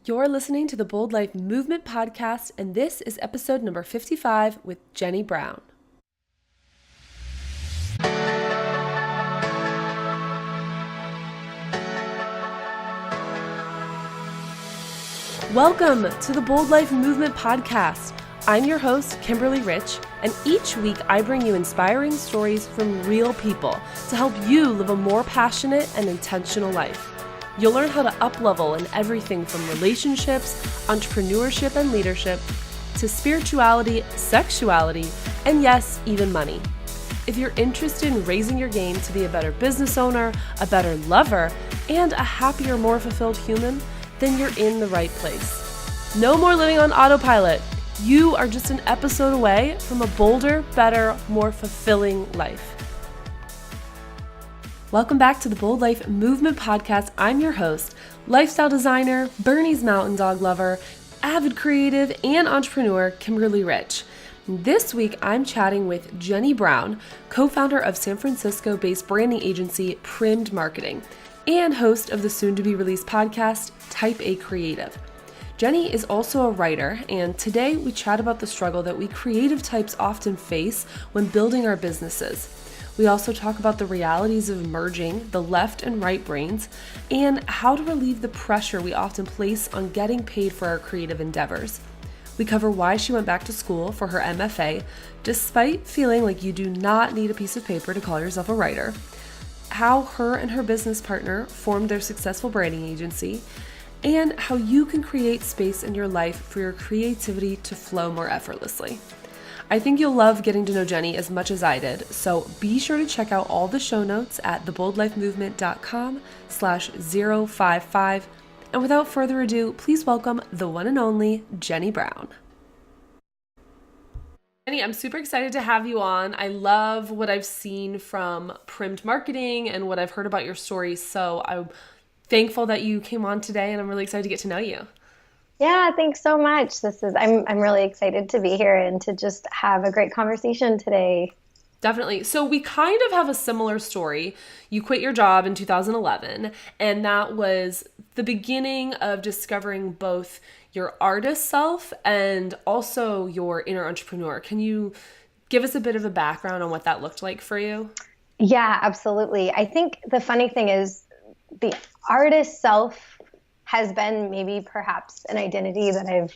You're listening to the Bold Life Movement Podcast, and this is episode number 55 with Jenni Brown. Welcome to the Bold Life Movement Podcast. I'm your host, Kimberly Rich, and each week I bring you inspiring stories from real people to help you live a more passionate and intentional life. You'll learn how to up-level in everything from relationships, entrepreneurship and leadership, to spirituality, sexuality, and yes, even money. If you're interested in raising your game to be a better business owner, a better lover, and a happier, more fulfilled human, then you're in the right place. No more living on autopilot. You are just an episode away from a bolder, better, more fulfilling life. Welcome back to the Bold Life Movement Podcast. I'm your host, lifestyle designer, Bernese mountain dog lover, avid creative, and entrepreneur, Kimberly Rich. This week, I'm chatting with Jenni Brown, co-founder of San Francisco-based branding agency Prim'd Marketing, and host of the soon-to-be-released podcast, Type A Creative. Jenni is also a writer, and today we chat about the struggle that we creative types often face when building our businesses. We also talk about the realities of merging the left and right brains and how to relieve the pressure we often place on getting paid for our creative endeavors. We cover why she went back to school for her MFA, despite feeling like you do not need a piece of paper to call yourself a writer, how her and her business partner formed their successful branding agency, and how you can create space in your life for your creativity to flow more effortlessly. I think you'll love getting to know Jenni as much as I did, so be sure to check out all the show notes at theboldlifemovement.com/055. And without further ado, please welcome the one and only Jenni Brown. Jenni, I'm super excited to have you on. I love what I've seen from Prim'd Marketing and what I've heard about your story, so I'm thankful that you came on today, and I'm really excited to get to know you. Yeah, thanks so much. I'm really excited to be here and to just have a great conversation today. Definitely. So we kind of have a similar story. You quit your job in 2011, and that was the beginning of discovering both your artist self and also your inner entrepreneur. Can you give us a bit of a background on what that looked like for you? Yeah, absolutely. I think the funny thing is the artist self has been maybe perhaps an identity that I've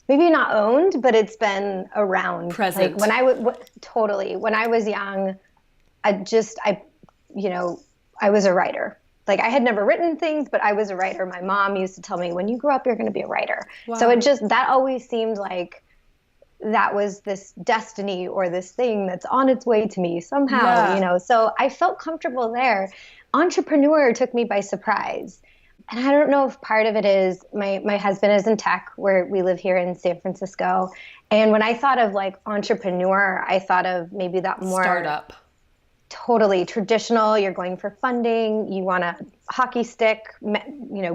maybe not owned, but it's been around. Present. Like totally. When I was young, I was a writer. Like I had never written things, but I was a writer. My mom used to tell me, when you grow up, you're going to be a writer. Wow. So that always seemed like that was this destiny or this thing that's on its way to me somehow, So I felt comfortable there. Entrepreneur took me by surprise. And I don't know if part of it is my husband is in tech, where we live here in San Francisco. And when I thought of like entrepreneur, I thought of maybe that more startup. Totally traditional. You're going for funding. You want a hockey stick,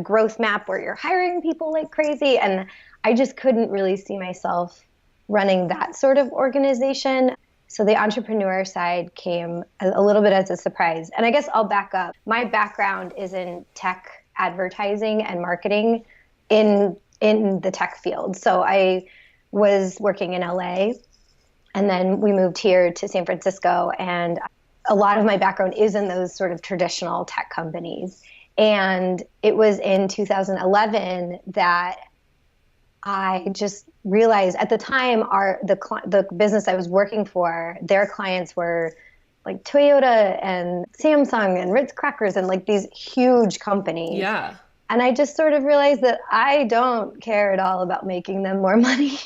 growth map where you're hiring people like crazy. And I just couldn't really see myself running that sort of organization. So the entrepreneur side came a little bit as a surprise. And I guess I'll back up. My background is in tech advertising and marketing in the tech field. So I was working in LA, and then we moved here to San Francisco, and a lot of my background is in those sort of traditional tech companies. And it was in 2011 that I just realized, at the time, the business I was working for, their clients were like Toyota and Samsung and Ritz Crackers and like these huge companies. Yeah. And I just sort of realized that I don't care at all about making them more money.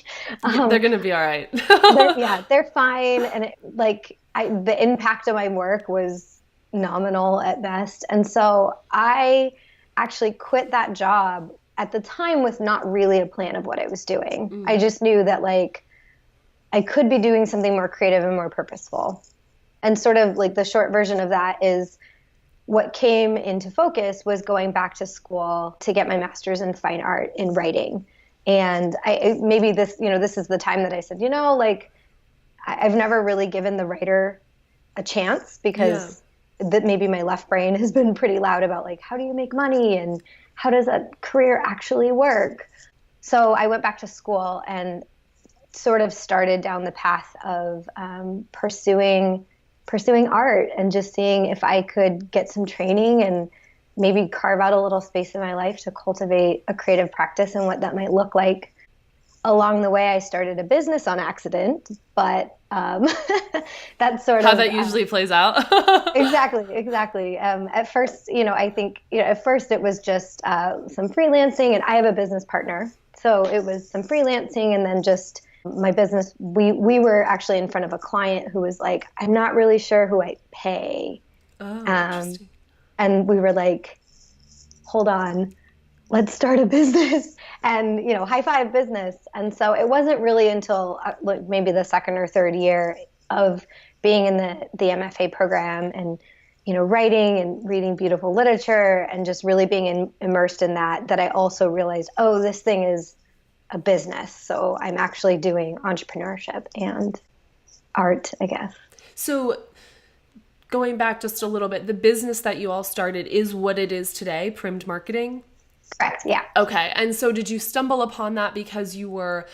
They're going to be all right. They're fine. And the impact of my work was nominal at best. And so I actually quit that job at the time with not really a plan of what I was doing. Mm. I just knew that like I could be doing something more creative and more purposeful. And sort of like the short version of that is what came into focus was going back to school to get my master's in fine art in writing. And this is the time that I said, I've never really given the writer a chance because that maybe my left brain has been pretty loud about like, how do you make money and how does a career actually work? So I went back to school and sort of started down the path of pursuing art and just seeing if I could get some training and maybe carve out a little space in my life to cultivate a creative practice and what that might look like. Along the way, I started a business on accident, but that's sort how of that usually plays out. Exactly. At first, I think, at first it was just some freelancing, and I have a business partner. So it was some freelancing and then just my business. We were actually in front of a client who was like, I'm not really sure who I pay. Oh, interesting. And we were like, hold on, let's start a business and, high five business. And so it wasn't really until maybe the second or third year of being in the MFA program and, writing and reading beautiful literature and just really being immersed in that I also realized, oh, this thing is a business. So I'm actually doing entrepreneurship and art, I guess. So going back just a little bit, the business that you all started is what it is today, Prim'd Marketing? Correct, yeah. Okay. And so did you stumble upon that because you were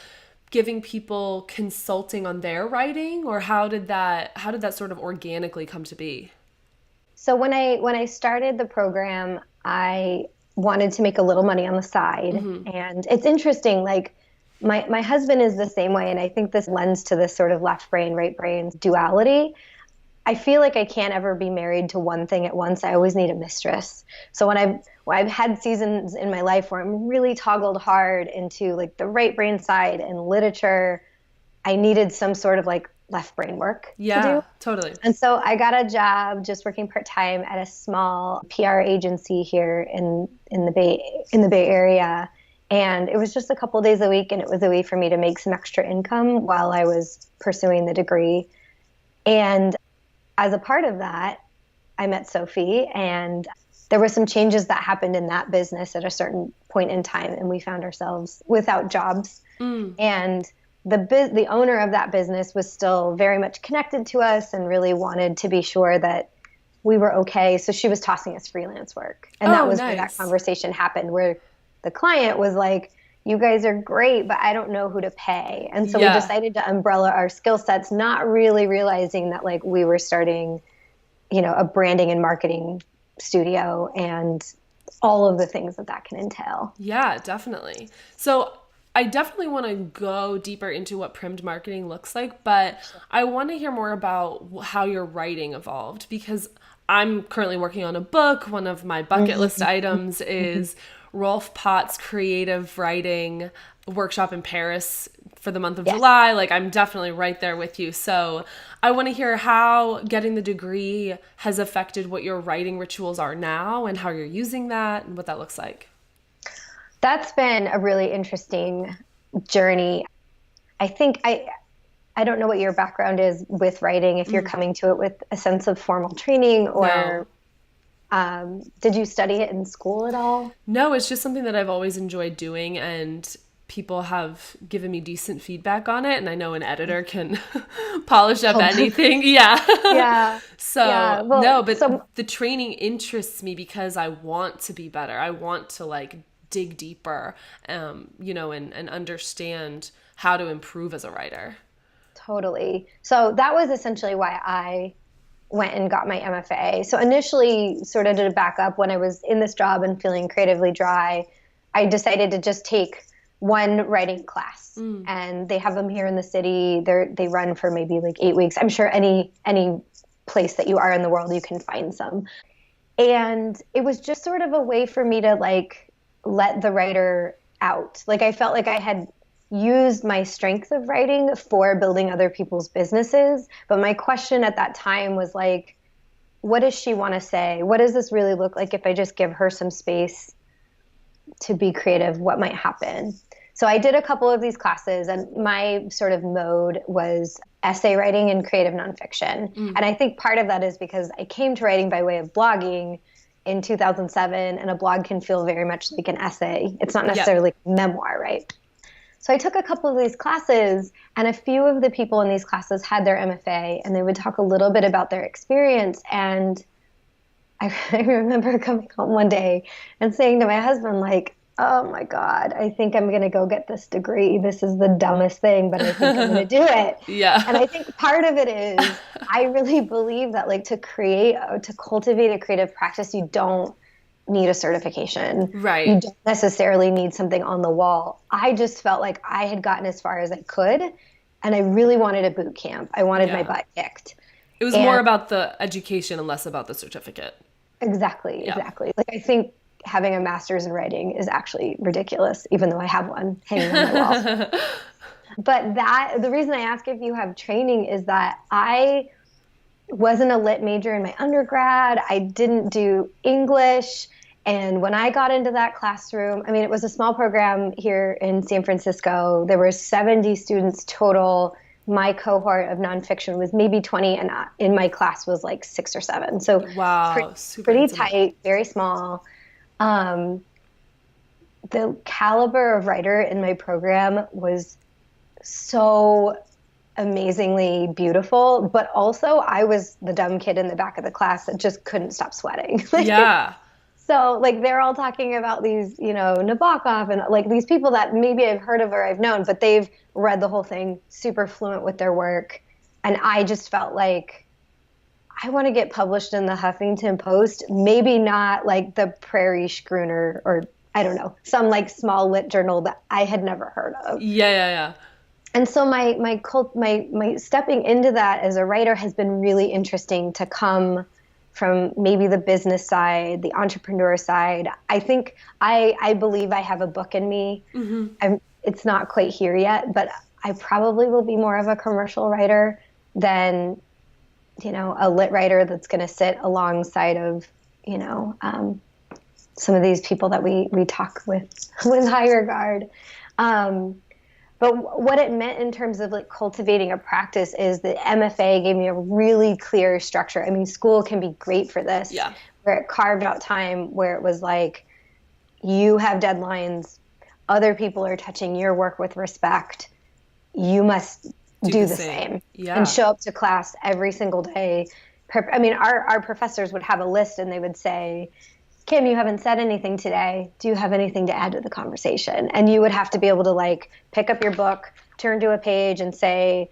giving people consulting on their writing, or how did that sort of organically come to be? So when I started the program, I wanted to make a little money on the side. Mm-hmm. And it's interesting, like my husband is the same way, and I think this lends to this sort of left brain, right brain duality. I feel like I can't ever be married to one thing at once. I always need a mistress. So when I've had seasons in my life where I'm really toggled hard into like the right brain side and literature, I needed some sort of like left brain work to do. Totally. And so I got a job just working part-time at a small PR agency here in the Bay Area. And it was just a couple days a week, and it was a way for me to make some extra income while I was pursuing the degree. And as a part of that, I met Sophie, and there were some changes that happened in that business at a certain point in time, and we found ourselves without jobs. And the owner of that business was still very much connected to us and really wanted to be sure that we were okay. So she was tossing us freelance work. And that was where that conversation happened, where the client was like, you guys are great, but I don't know who to pay. And so we decided to umbrella our skill sets, not really realizing that like we were starting, a branding and marketing studio and all of the things that can entail. Yeah, definitely. So I definitely want to go deeper into what Prim'd Marketing looks like, but I want to hear more about how your writing evolved, because I'm currently working on a book. One of my bucket list items is Rolf Potts' creative writing workshop in Paris for the month of July. Like, I'm definitely right there with you. So I want to hear how getting the degree has affected what your writing rituals are now and how you're using that and what that looks like. That's been a really interesting journey. I think I don't know what your background is with writing, if you're coming to it with a sense of formal training or did you study it in school at all? No, it's just something that I've always enjoyed doing, and people have given me decent feedback on it. And I know an editor can polish up anything. Yeah. So the training interests me because I want to be better. I want to like dig deeper, and understand how to improve as a writer. Totally. So that was essentially why I went and got my MFA. So initially, sort of to back up, when I was in this job and feeling creatively dry, I decided to just take one writing class. And they have them here in the city. They run for maybe like 8 weeks. I'm sure any place that you are in the world, you can find some. And it was just sort of a way for me to like let the writer out. Like I felt like I had used my strength of writing for building other people's businesses. But my question at that time was like, what does she want to say? What does this really look like if I just give her some space to be creative? What might happen? So I did a couple of these classes, and my sort of mode was essay writing and creative nonfiction. And I think part of that is because I came to writing by way of blogging in 2007, and a blog can feel very much like an essay. It's not necessarily a memoir, right? So I took a couple of these classes, and a few of the people in these classes had their MFA, and they would talk a little bit about their experience. And I remember coming home one day and saying to my husband, like, oh my God, I think I'm going to go get this degree. This is the dumbest thing, but I think I'm going to do it. Yeah. And I think part of it is I really believe that like to cultivate a creative practice, you don't need a certification. Right. You don't necessarily need something on the wall. I just felt like I had gotten as far as I could, and I really wanted a boot camp. I wanted my butt kicked. It was more about the education and less about the certificate. Exactly. Like I think having a master's in writing is actually ridiculous, even though I have one hanging on my wall. But the reason I ask if you have training is that I wasn't a lit major in my undergrad. I didn't do English. And when I got into that classroom, I mean, it was a small program here in San Francisco. There were 70 students total. My cohort of nonfiction was maybe 20, and in my class was like 6 or 7. So wow, pretty tight, very small. The caliber of writer in my program was so amazingly beautiful, but also I was the dumb kid in the back of the class that just couldn't stop sweating. Yeah. So like they're all talking about these, Nabokov and like these people that maybe I've heard of or I've known, but they've read the whole thing, super fluent with their work. And I just felt like I want to get published in the Huffington Post, maybe not like the Prairie Scribner or I don't know, some like small lit journal that I had never heard of. Yeah. And so my stepping into that as a writer has been really interesting to come from maybe the business side, the entrepreneur side. I think I believe I have a book in me. Mm-hmm. It's not quite here yet, but I probably will be more of a commercial writer than, a lit writer that's going to sit alongside of, some of these people that we talk with high regard. But what it meant in terms of like cultivating a practice is that MFA gave me a really clear structure. I mean, school can be great for this, where it carved out time where it was like, you have deadlines, other people are touching your work with respect. You must do the same. And show up to class every single day. I mean, our professors would have a list and they would say, Kim, you haven't said anything today. Do you have anything to add to the conversation? And you would have to be able to like pick up your book, turn to a page and say,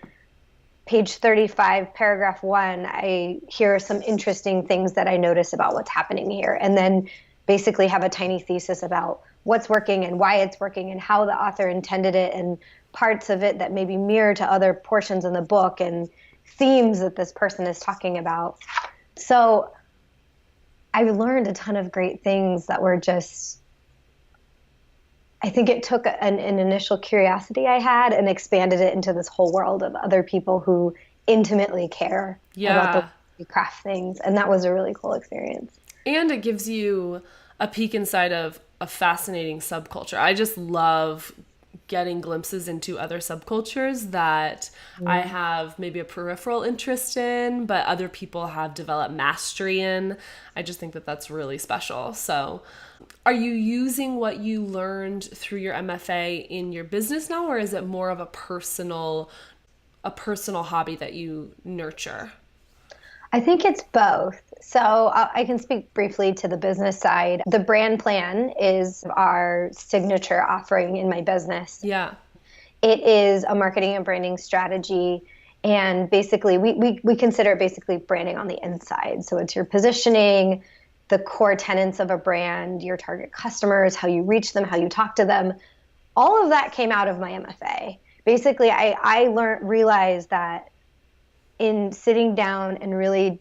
page 35, paragraph 1, here are some interesting things that I notice about what's happening here. And then basically have a tiny thesis about what's working and why it's working and how the author intended it and parts of it that maybe mirror to other portions in the book and themes that this person is talking about. So I've learned a ton of great things that were just, I think it took an initial curiosity I had and expanded it into this whole world of other people who intimately care about the craft things. And that was a really cool experience. And it gives you a peek inside of a fascinating subculture. I just love getting glimpses into other subcultures that I have maybe a peripheral interest in, but other people have developed mastery in. I just think that that's really special. So are you using what you learned through your MFA in your business now, or is it more of a personal hobby that you nurture? I think it's both. So I can speak briefly to the business side. The brand plan is our signature offering in my business. Yeah. It is a marketing and branding strategy. And basically, we consider it basically branding on the inside. So it's your positioning, the core tenets of a brand, your target customers, how you reach them, how you talk to them. All of that came out of my MFA. Basically, I realized that in sitting down and really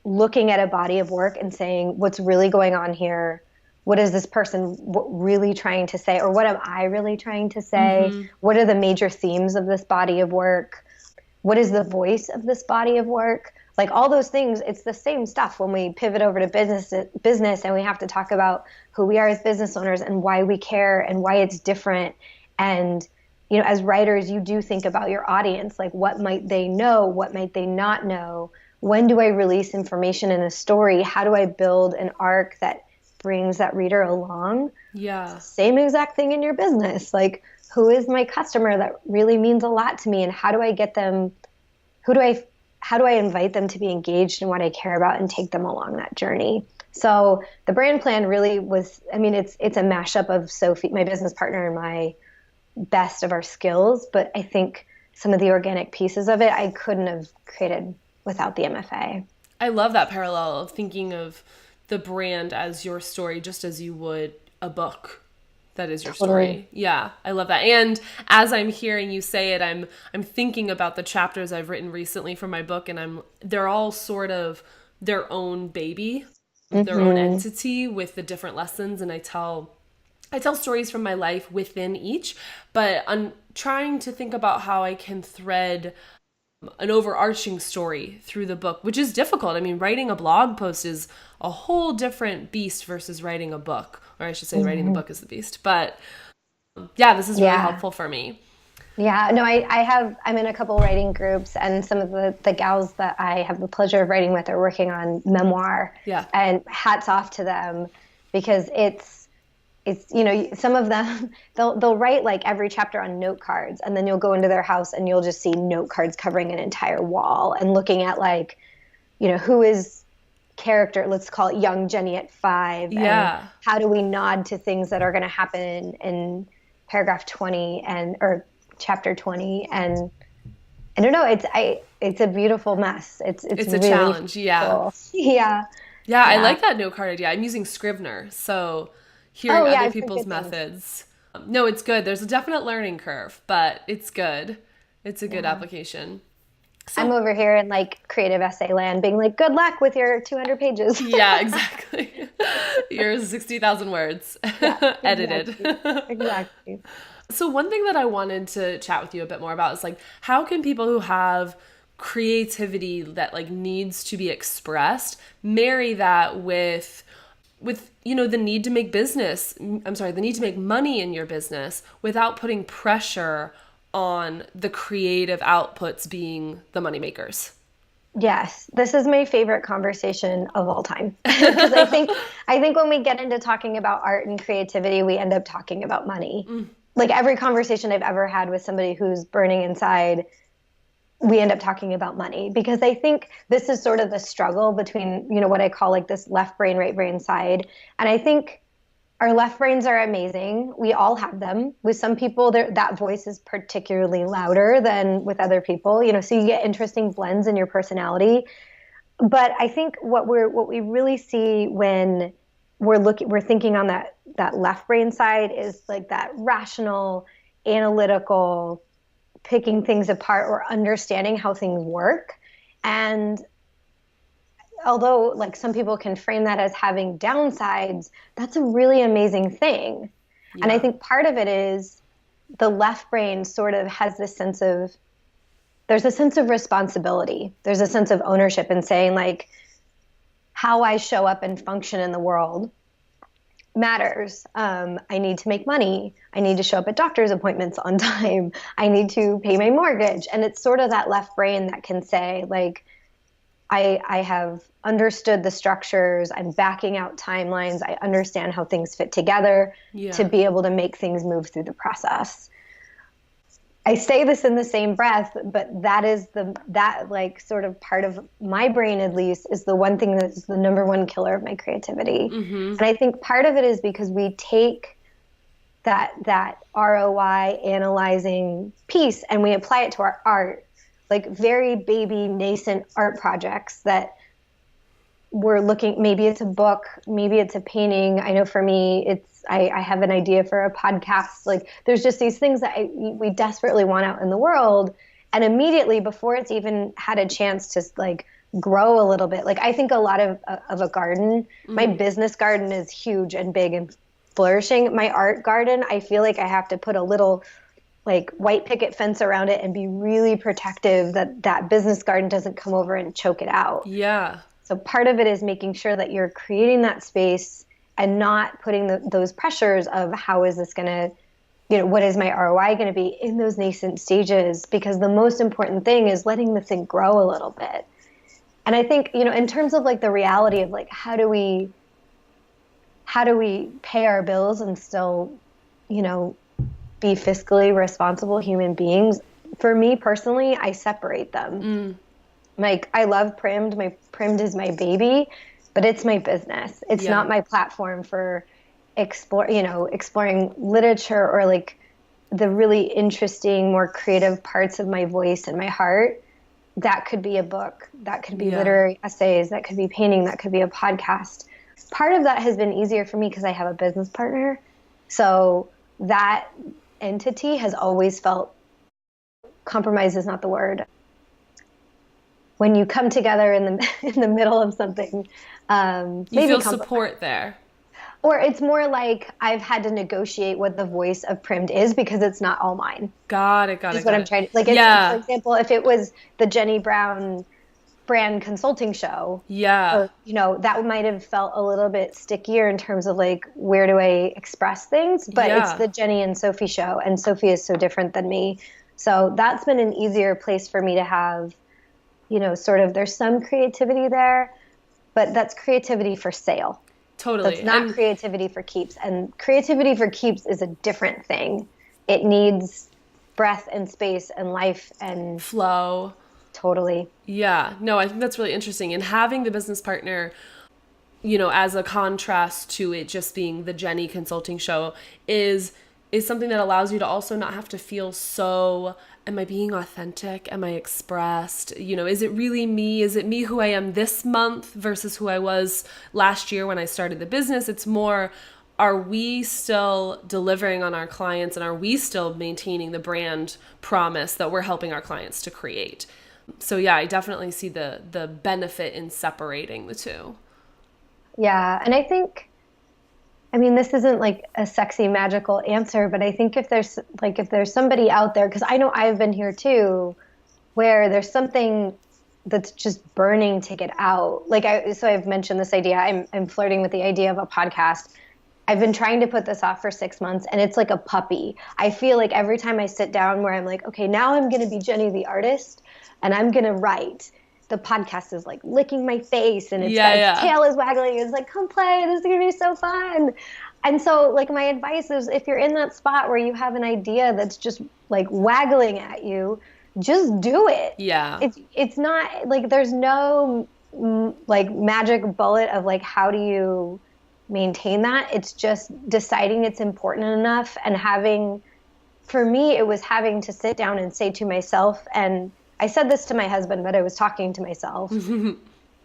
looking at a body of work and saying, what's really going on here? What is this person really trying to say? Or what am I really trying to say? Mm-hmm. What are the major themes of this body of work? What is the voice of this body of work? Like all those things, it's the same stuff when we pivot over to business and we have to talk about who we are as business owners and why we care and why it's different. And as writers, you do think about your audience, like what might they know? What might they not know? When do I release information in a story? How do I build an arc that brings that reader along? Yeah. Same exact thing in your business. Like, who is my customer that really means a lot to me? And how do I get them? Who do I how do I invite them to be engaged in what I care about and take them along that journey? So the brand plan really was, I mean, it's a mashup of Sophie, my business partner, and my best of our skills. But I think some of the organic pieces of it, I couldn't have created without the MFA. I love that parallel of thinking of the brand as your story, just as you would a book that is your story. Yeah, I love that. And as I'm hearing you say it, I'm thinking about the chapters I've written recently for my book, and they're all sort of their own baby, their own entity with the different lessons. And I tell stories from my life within each, but I'm trying to think about how I can thread an overarching story through the book, which is difficult. I mean, writing a blog post is a whole different beast versus writing a book, or I should say writing the book is the beast. But yeah, this is really helpful for me. Yeah, no, I'm in a couple writing groups, and some of the gals that I have the pleasure of writing with are working on memoir. Yeah. And hats off to them, because it's, you know, some of them, they'll write like every chapter on note cards, and then you'll go into their house and you'll just see note cards covering an entire wall, and looking at, like, you know, who is character, let's call it young Jenni at 5. Yeah. And how do we nod to things that are going to happen in paragraph 20 or chapter 20. And I don't know, it's a beautiful mess. It's a really challenge. cool. Yeah. Yeah. I like that note card idea. I'm using Scribner, so hearing other people's methods. No, it's good. There's a definite learning curve, but it's good. It's a good application. So, I'm over here in like creative essay land being like, good luck with your 200 pages. Yeah, exactly. Your 60,000 words edited. Exactly. So one thing that I wanted to chat with you a bit more about is, like, how can people who have creativity that, like, needs to be expressed marry that with you know, the need to make the need to make money in your business without putting pressure on the creative outputs being the money makers? Yes, this is my favorite conversation of all time, because I think when we get into talking about art and creativity, we end up talking about money. Like every conversation I've ever had with somebody who's burning inside, we end up talking about money, because I think this is sort of the struggle between, you know, what I call like this left brain, right brain side. And I think our left brains are amazing. We all have them. With some people, that voice is particularly louder than with other people, you know, so you get interesting blends in your personality. But I think what we really see when we're thinking on that left brain side is like that rational, analytical, picking things apart or understanding how things work. And although like some people can frame that as having downsides, that's a really amazing thing. Yeah. And I think part of it is the left brain sort of has this sense of, there's a sense of responsibility. There's a sense of ownership in saying, like, how I show up and function in the world matters. I need to make money. I need to show up at doctor's appointments on time. I need to pay my mortgage. And it's sort of that left brain that can say, like, I have understood the structures. I'm backing out timelines. I understand how things fit together to be able to make things move through the process. I say this in the same breath, but that is that like sort of part of my brain, at least, is the one thing that's the number one killer of my creativity. And I think part of it is because we take that ROI analyzing piece and we apply it to our art, like very baby nascent art projects that we're looking, maybe it's a book, maybe it's a painting. I know for me, I have an idea for a podcast. Like there's just these things that we desperately want out in the world. And immediately before it's even had a chance to like grow a little bit, like I think a lot of a garden, my business garden is huge and big and flourishing. My art garden, I feel like I have to put a little like white picket fence around it and be really protective that business garden doesn't come over and choke it out. Yeah. So part of it is making sure that you're creating that space and not putting those pressures of how is this going to, you know, what is my ROI going to be in those nascent stages? Because the most important thing is letting the thing grow a little bit. And I think, you know, in terms of like the reality of like, how do we pay our bills and still, you know, be fiscally responsible human beings? For me personally, I separate them. I love Prim'd. My Prim'd is my baby, but it's my business. It's not my platform for exploring literature or like the really interesting, more creative parts of my voice and my heart. That could be a book. That could be literary essays. That could be painting. That could be a podcast. Part of that has been easier for me because I have a business partner. So that entity has always felt, compromise is not the word. When you come together in the middle of something, you feel support there. Or it's more like I've had to negotiate what the voice of Prim'd is because it's not all mine. Got it. Is what I'm trying to, like, for example, if it was the Jenni Brown brand consulting show, or, that might have felt a little bit stickier in terms of like, where do I express things? But it's the Jenni and Sophie show, and Sophie is so different than me. So that's been an easier place for me to have, sort of, there's some creativity there, but that's creativity for sale. Totally. That's not creativity for keeps. And creativity for keeps is a different thing. It needs breath and space and life and flow. Totally. Yeah. No, I think that's really interesting. And having the business partner, as a contrast to it just being the Jenni consulting show is something that allows you to also not have to feel so, am I being authentic? Am I expressed? Is it really me? Is it me who I am this month versus who I was last year when I started the business? It's more, are we still delivering on our clients, and are we still maintaining the brand promise that we're helping our clients to create? So I definitely see the benefit in separating the two. Yeah. And I think, this isn't like a sexy magical answer, but I think if there's somebody out there, because I know I've been here too, where there's something that's just burning to get out. So I've mentioned this idea. I'm flirting with the idea of a podcast. I've been trying to put this off for 6 months, and it's like a puppy. I feel like every time I sit down where I'm like, okay, now I'm going to be Jenni the artist, and I'm going to write. The podcast is like licking my face, and its tail is waggling. It's like, come play. This is going to be so fun. And so like my advice is, if you're in that spot where you have an idea that's just like waggling at you, just do it. Yeah. It's not like there's no like magic bullet of like, how do you maintain that? It's just deciding it's important enough, and for me, it was having to sit down and say to myself, and I said this to my husband, but I was talking to myself.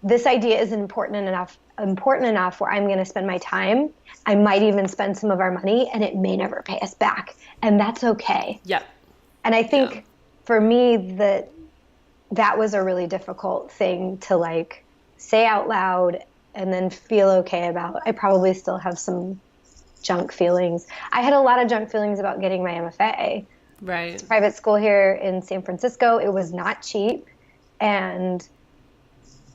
This idea is important enough where I'm going to spend my time. I might even spend some of our money, and it may never pay us back. And that's okay. Yep. And I think for me that was a really difficult thing to like say out loud and then feel okay about. I probably still have some junk feelings. I had a lot of junk feelings about getting my MFA. Right. It's a private school here in San Francisco. It was not cheap. And,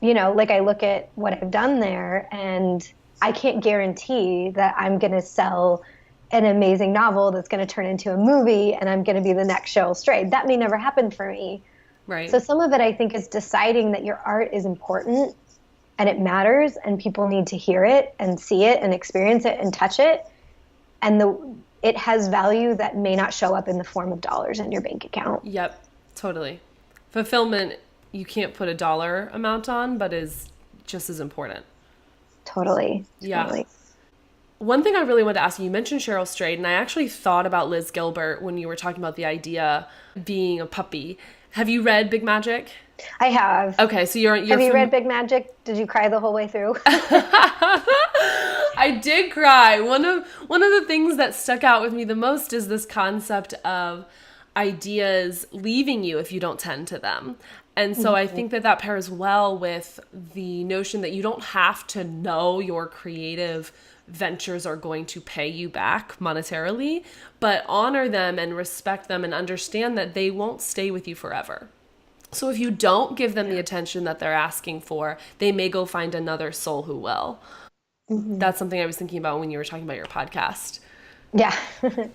like I look at what I've done there, and I can't guarantee that I'm going to sell an amazing novel that's going to turn into a movie and I'm going to be the next Cheryl Strayed. That may never happen for me. Right. So some of it, I think, is deciding that your art is important and it matters, and people need to hear it and see it and experience it and touch it. And it has value that may not show up in the form of dollars in your bank account. Yep, totally. Fulfillment, you can't put a dollar amount on, but is just as important. Totally. Yeah. One thing I really wanted to ask you mentioned Cheryl Strayed, and I actually thought about Liz Gilbert when you were talking about the idea being a puppy. Have you read Big Magic? I have. Okay, so you're Have you read Big Magic? Did you cry the whole way through? I did cry. One of the things that stuck out with me the most is this concept of ideas leaving you if you don't tend to them. And so I think that pairs well with the notion that you don't have to know your creative ventures are going to pay you back monetarily, but honor them and respect them and understand that they won't stay with you forever. So if you don't give them the attention that they're asking for, they may go find another soul who will. That's something I was thinking about when you were talking about your podcast. Yeah.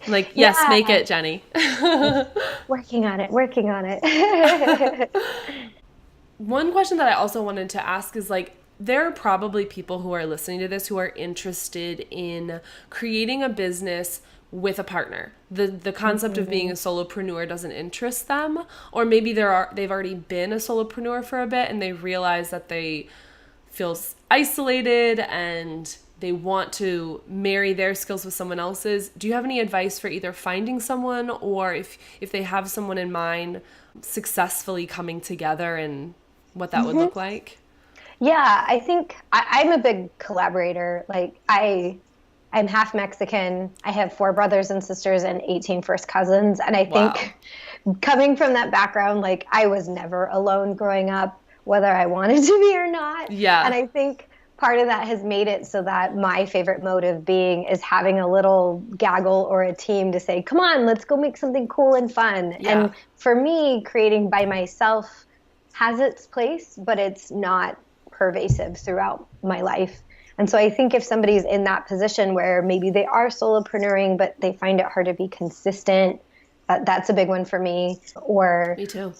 Like, yes, make it, Jenni. Working on it. One question that I also wanted to ask is, like, there are probably people who are listening to this who are interested in creating a business with a partner. The concept of being a solopreneur doesn't interest them, or maybe they've already been a solopreneur for a bit and they realize that they feel isolated and they want to marry their skills with someone else's. Do you have any advice for either finding someone, or if they have someone in mind, successfully coming together and what that would look like? Yeah, I think I'm a big collaborator. Like I'm half Mexican. I have 4 brothers and sisters and 18 first cousins. And I think coming from that background, like I was never alone growing up, whether I wanted to be or not. Yeah. And I think part of that has made it so that my favorite mode of being is having a little gaggle or a team to say, come on, let's go make something cool and fun. Yeah. And for me, creating by myself has its place, but it's not pervasive throughout my life. And so I think if somebody's in that position where maybe they are solopreneuring, but they find it hard to be consistent, that's a big one for me. Or me too.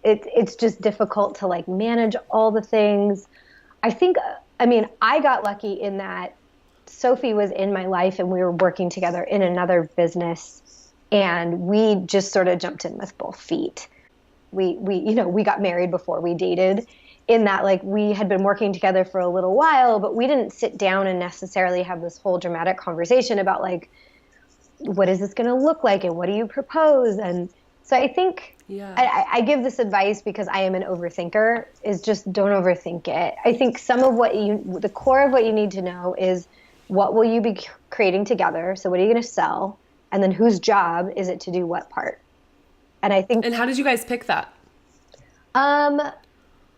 It's just difficult to like manage all the things. I got lucky in that Sophie was in my life and we were working together in another business, and we just sort of jumped in with both feet. We got married before we dated, in that like we had been working together for a little while, but we didn't sit down and necessarily have this whole dramatic conversation about like, what is this going to look like and what do you propose? And so I think I give this advice because I am an overthinker, is just don't overthink it. I think the core of what you need to know is what will you be creating together? So what are you going to sell? And then whose job is it to do what part? And I think. And how did you guys pick that?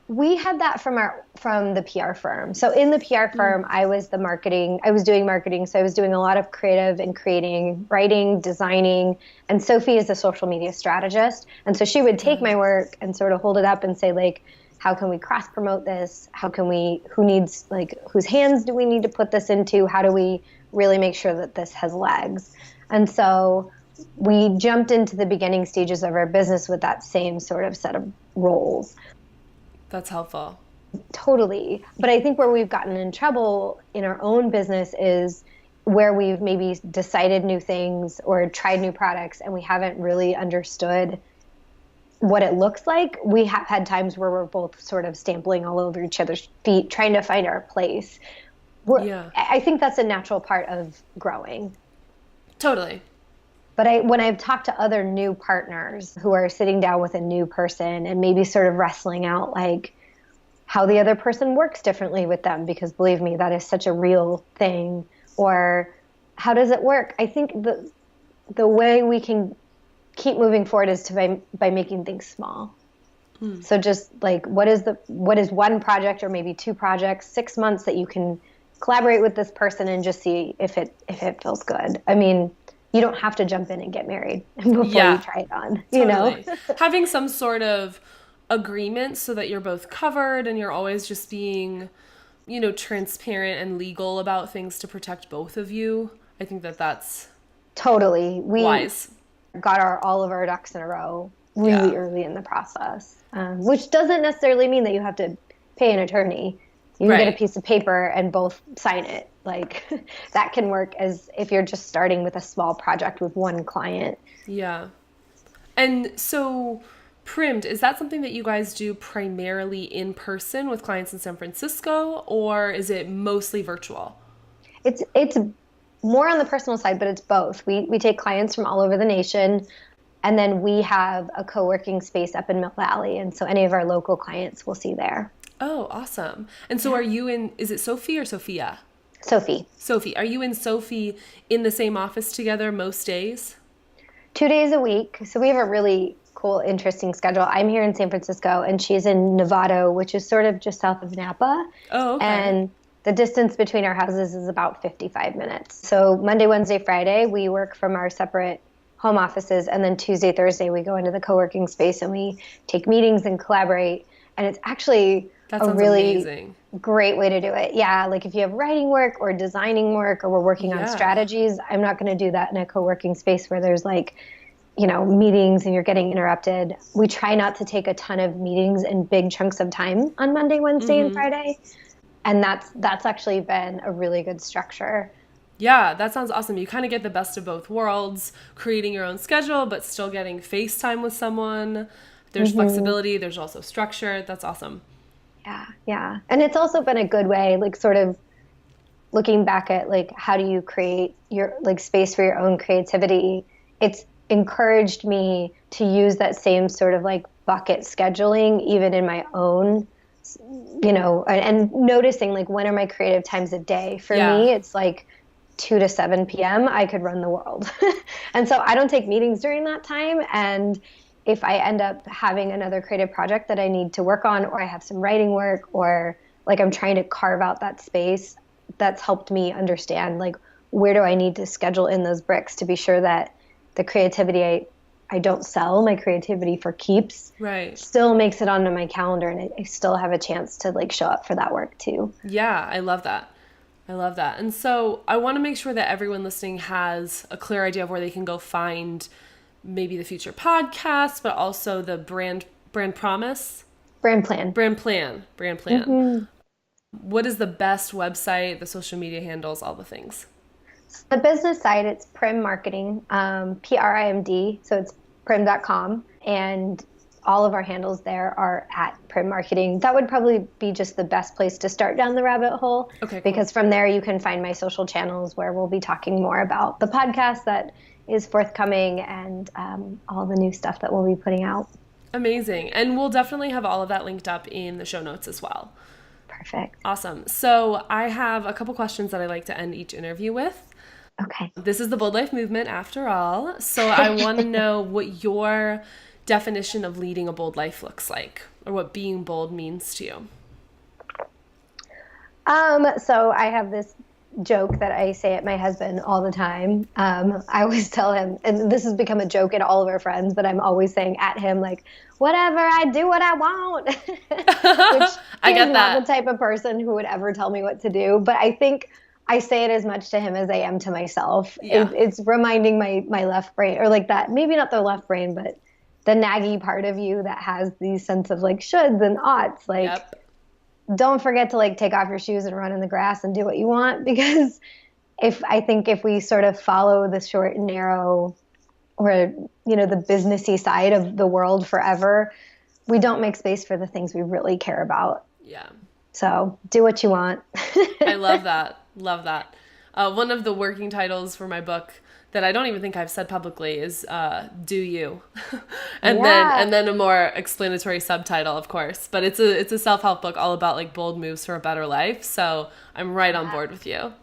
We had that from the PR firm. So in the PR firm, I was doing marketing. So I was doing a lot of creative and creating, writing, designing, and Sophie is a social media strategist. And so she would take my work and sort of hold it up and say like, how can we cross promote this? Whose hands do we need to put this into? How do we really make sure that this has legs? And so we jumped into the beginning stages of our business with that same sort of set of roles. That's helpful. Totally. But I think where we've gotten in trouble in our own business is where we've maybe decided new things or tried new products and we haven't really understood what it looks like. We have had times where we're both sort of stamping all over each other's feet, trying to find our place. I think that's a natural part of growing. Totally. But when I've talked to other new partners who are sitting down with a new person and maybe sort of wrestling out like how the other person works differently with them, because believe me, that is such a real thing, or how does it work? I think the way we can keep moving forward is by making things small. So just like what is one project or maybe 2 projects, 6 months that you can collaborate with this person and just see if it feels good. I mean, you don't have to jump in and get married before you try it on, you know? Having some sort of agreement so that you're both covered and you're always just being, transparent and legal about things to protect both of you. I think that's totally wise. Got all of our ducks in a row really early in the process, which doesn't necessarily mean that you have to pay an attorney. You can get a piece of paper and both sign it. Like that can work as if you're just starting with a small project with one client. Yeah. And so Prim'd, is that something that you guys do primarily in person with clients in San Francisco, or is it mostly virtual? It's more on the personal side, but it's both. We take clients from all over the nation, and then we have a co-working space up in Mill Valley, and so any of our local clients we'll see there. Oh, awesome. And so are you is it Sophie or Sophia? Sophie. Sophie. Are you and Sophie in the same office together most days? 2 days a week. So we have a really cool, interesting schedule. I'm here in San Francisco and she's in Novato, which is sort of just south of Napa. Oh, okay. And the distance between our houses is about 55 minutes. So Monday, Wednesday, Friday, we work from our separate home offices. And then Tuesday, Thursday, we go into the co-working space and we take meetings and collaborate. And it's actually a really amazing. Great way to do it. Yeah, like if you have writing work or designing work or we're working on strategies, I'm not going to do that in a co-working space where there's meetings and you're getting interrupted. We try not to take a ton of meetings in big chunks of time on Monday, Wednesday, and Friday. And that's actually been a really good structure. Yeah, that sounds awesome. You kind of get the best of both worlds, creating your own schedule, but still getting FaceTime with someone. There's flexibility. There's also structure. That's awesome. Yeah. Yeah. And it's also been a good way, like sort of looking back at like, how do you create your like space for your own creativity? It's encouraged me to use that same sort of like bucket scheduling, even in my own, and noticing like when are my creative times a day. For me, it's like 2 to 7 p.m. I could run the world. And so I don't take meetings during that time. And if I end up having another creative project that I need to work on, or I have some writing work, or like I'm trying to carve out that space, that's helped me understand like, where do I need to schedule in those bricks to be sure that the creativity I don't sell my creativity for keeps, right, still makes it onto my calendar, and I still have a chance to like show up for that work too. Yeah, I love that. And so I want to make sure that everyone listening has a clear idea of where they can go find maybe the future podcasts, but also the brand promise. Brand plan. Mm-hmm. What is the best website, the social media handles, all the things? The business side, it's Prim'd Marketing, PRIMD, so it's Prim'd.com, and all of our handles there are at Prim'd Marketing. That would probably be just the best place to start down the rabbit hole. Okay, cool. Because from there you can find my social channels where we'll be talking more about the podcast that is forthcoming and all the new stuff that we'll be putting out. Amazing. And we'll definitely have all of that linked up in the show notes as well. Perfect. Awesome. So I have a couple questions that I like to end each interview with. Okay. This is the Bold Life movement after all. So I want to know what your definition of leading a bold life looks like, or what being bold means to you. So I have this joke that I say at my husband all the time. I always tell him, and this has become a joke at all of our friends, but I'm always saying at him, like, whatever, I do what I want. Which I get that. Not the type of person who would ever tell me what to do. But I think I say it as much to him as I am to myself. Yeah. It's reminding my left brain, or like that, maybe not the left brain, but the naggy part of you that has these sense of like shoulds and oughts. Like, Yep. Don't forget to like take off your shoes and run in the grass and do what you want, because if we sort of follow the short and narrow, or the businessy side of the world forever, we don't make space for the things we really care about. Yeah. So do what you want. I love that. Love that. One of the working titles for my book that I don't even think I've said publicly is Do You. and then a more explanatory subtitle, of course. But it's a self-help book all about like bold moves for a better life. So I'm right on board with you.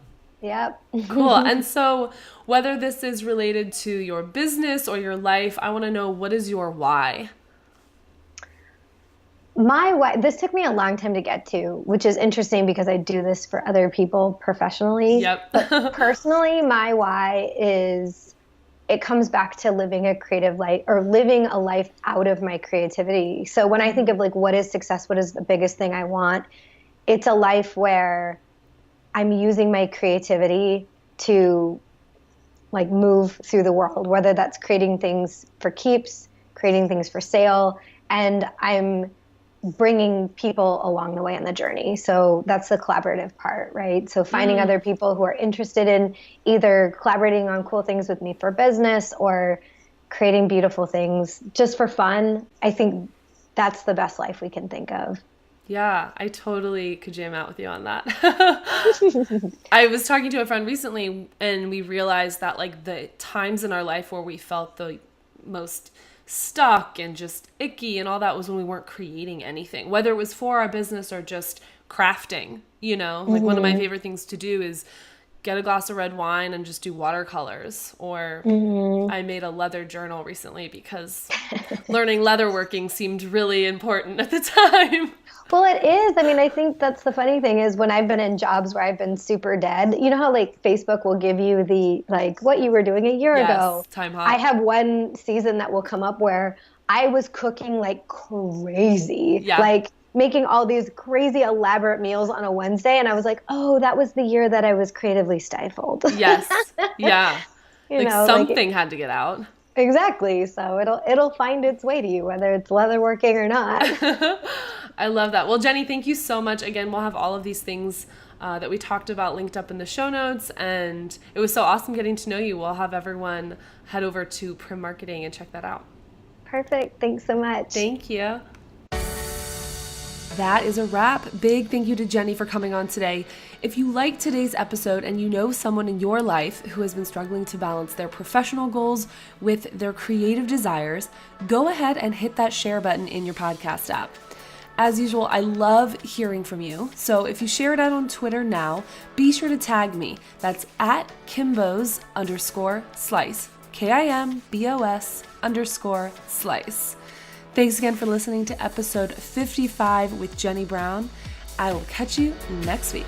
Yep. Cool. And so whether this is related to your business or your life, I want to know, what is your why? My why, this took me a long time to get to, which is interesting because I do this for other people professionally. Yep. But personally, my why is, it comes back to living a creative life, or living a life out of my creativity. So when I think of like, what is success? What is the biggest thing I want? It's a life where I'm using my creativity to like move through the world, whether that's creating things for keeps, creating things for sale, and I'm bringing people along the way on the journey. So that's the collaborative part, right? So finding other people who are interested in either collaborating on cool things with me for business, or creating beautiful things just for fun. I think that's the best life we can think of. Yeah, I totally could jam out with you on that. I was talking to a friend recently, and we realized that like the times in our life where we felt the most stuck and just icky and all that was when we weren't creating anything, whether it was for our business or just crafting, like one of my favorite things to do is get a glass of red wine and just do watercolors. Or I made a leather journal recently because learning leatherworking seemed really important at the time. Well, it is. I mean, I think that's the funny thing is when I've been in jobs where I've been super dead, you know how like Facebook will give you the, like what you were doing a year ago. Time hop. I have one season that will come up where I was cooking like crazy, like making all these crazy elaborate meals on a Wednesday. And I was like, oh, that was the year that I was creatively stifled. Yes. Yeah. Something had to get out. Exactly. So it'll find its way to you, whether it's leatherworking or not. I love that. Well, Jenni, thank you so much. Again, we'll have all of these things that we talked about linked up in the show notes. And it was so awesome getting to know you. We'll have everyone head over to Prim'd Marketing and check that out. Perfect. Thanks so much. Thank you. That is a wrap. Big thank you to Jenni for coming on today. If you liked today's episode and you know someone in your life who has been struggling to balance their professional goals with their creative desires, go ahead and hit that share button in your podcast app. As usual, I love hearing from you. So if you share it out on Twitter now, be sure to tag me. That's at Kimbos_slice. KIMBOS_slice. Thanks again for listening to episode 55 with Jenni Brown. I will catch you next week.